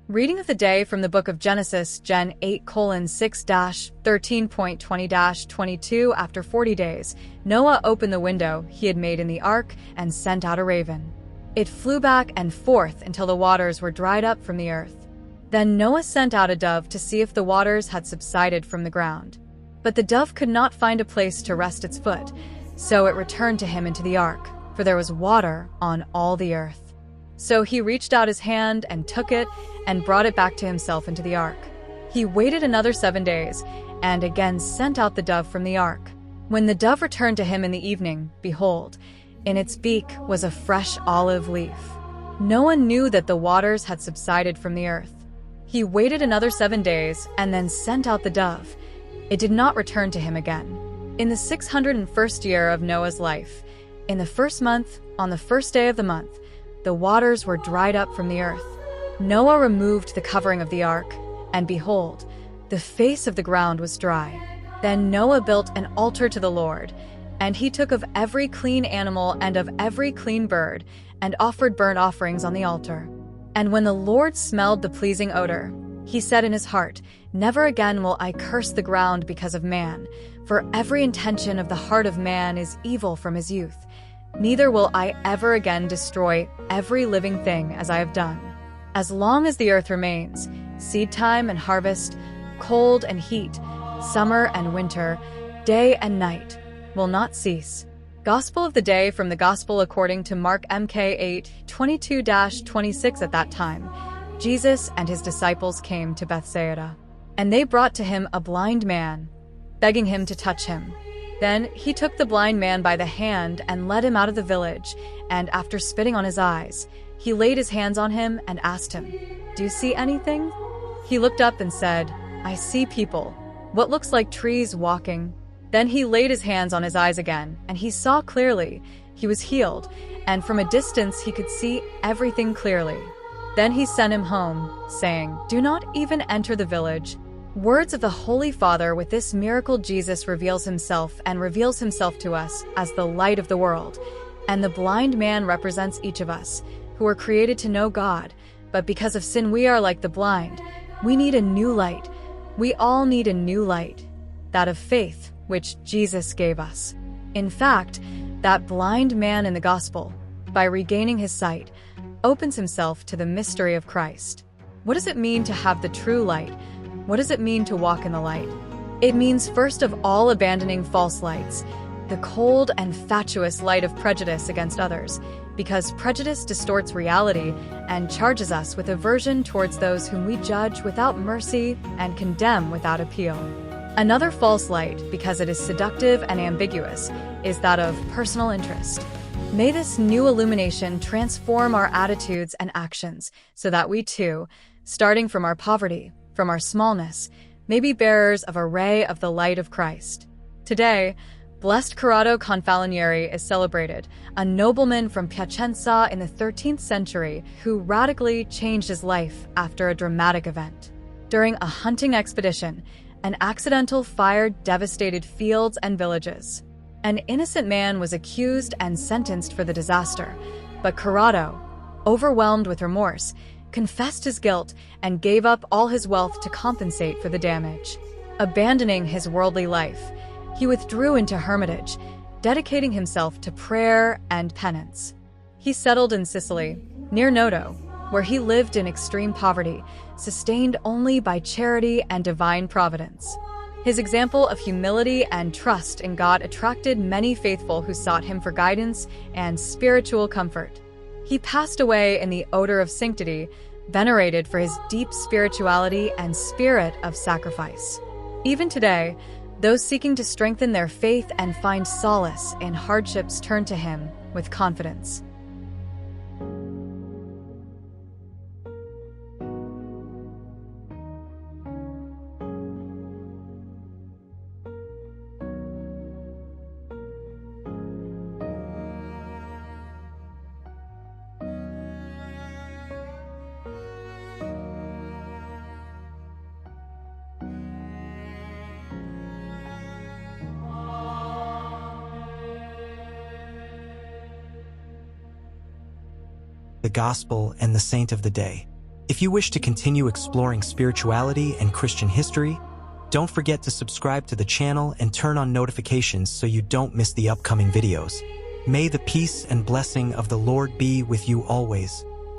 Reading of the day from the book of Genesis, Gen 8:6-13.20-22. After 40 days, Noah opened the window he had made in the ark and sent out a raven. It flew back and forth until the waters were dried up from the earth. Then Noah sent out a dove to see if the waters had subsided from the ground. But the dove could not find a place to rest its foot, so it returned to him into the ark, for there was water on all the earth. So he reached out his hand and took it and brought it back to himself into the ark. He waited another 7 days and again sent out the dove from the ark. When the dove returned to him in the evening, behold, in its beak was a fresh olive leaf. Noah knew that the waters had subsided from the earth. He waited another 7 days and then sent out the dove. It did not return to him again. In the 601st year of Noah's life, in the first month, on the first day of the month, the waters were dried up from the earth. Noah removed the covering of the ark, and behold, the face of the ground was dry. Then Noah built an altar to the Lord, and he took of every clean animal and of every clean bird, and offered burnt offerings on the altar. And when the Lord smelled the pleasing odor, he said in his heart, "Never again will I curse the ground because of man, for every intention of the heart of man is evil from his youth. Neither will I ever again destroy every living thing as I have done. As long as the earth remains, seed time and harvest, cold and heat, summer and winter, day and night will not cease." Gospel of the day from the Gospel according to Mark MK 8:22-26. At that time, Jesus and his disciples came to Bethsaida, and they brought to him a blind man, begging him to touch him. Then he took the blind man by the hand and led him out of the village, and after spitting on his eyes, he laid his hands on him and asked him, "Do you see anything?" He looked up and said, "I see people, what looks like trees walking." Then he laid his hands on his eyes again, and he saw clearly. He was healed, and from a distance he could see everything clearly. Then he sent him home, saying, "Do not even enter the village." Words of the Holy Father. With this miracle, Jesus reveals himself to us as the light of the world. And the blind man represents each of us, who were created to know God, but because of sin we are like the blind. We need a new light. We all need a new light, that of faith, which Jesus gave us. In fact, that blind man in the Gospel, by regaining his sight, opens himself to the mystery of Christ. What does it mean to have the true light? What does it mean to walk in the light? It means first of all abandoning false lights, the cold and fatuous light of prejudice against others, because prejudice distorts reality and charges us with aversion towards those whom we judge without mercy and condemn without appeal. Another false light, because it is seductive and ambiguous, is that of personal interest. May this new illumination transform our attitudes and actions so that we too, starting from our poverty, from our smallness, may be bearers of a ray of the light of Christ. Today, Blessed Corrado Confalonieri is celebrated, a nobleman from Piacenza in the 13th century who radically changed his life after a dramatic event. During a hunting expedition, an accidental fire devastated fields and villages. An innocent man was accused and sentenced for the disaster, but Corrado, overwhelmed with remorse, confessed his guilt and gave up all his wealth to compensate for the damage. Abandoning his worldly life, he withdrew into hermitage, dedicating himself to prayer and penance. He settled in Sicily, near Noto, where he lived in extreme poverty, sustained only by charity and divine providence. His example of humility and trust in God attracted many faithful who sought him for guidance and spiritual comfort. He passed away in the odor of sanctity, venerated for his deep spirituality and spirit of sacrifice. Even today, those seeking to strengthen their faith and find solace in hardships turn to him with confidence. The Gospel and the Saint of the Day. If you wish to continue exploring spirituality and Christian history, don't forget to subscribe to the channel and turn on notifications so you don't miss the upcoming videos. May the peace and blessing of the Lord be with you always.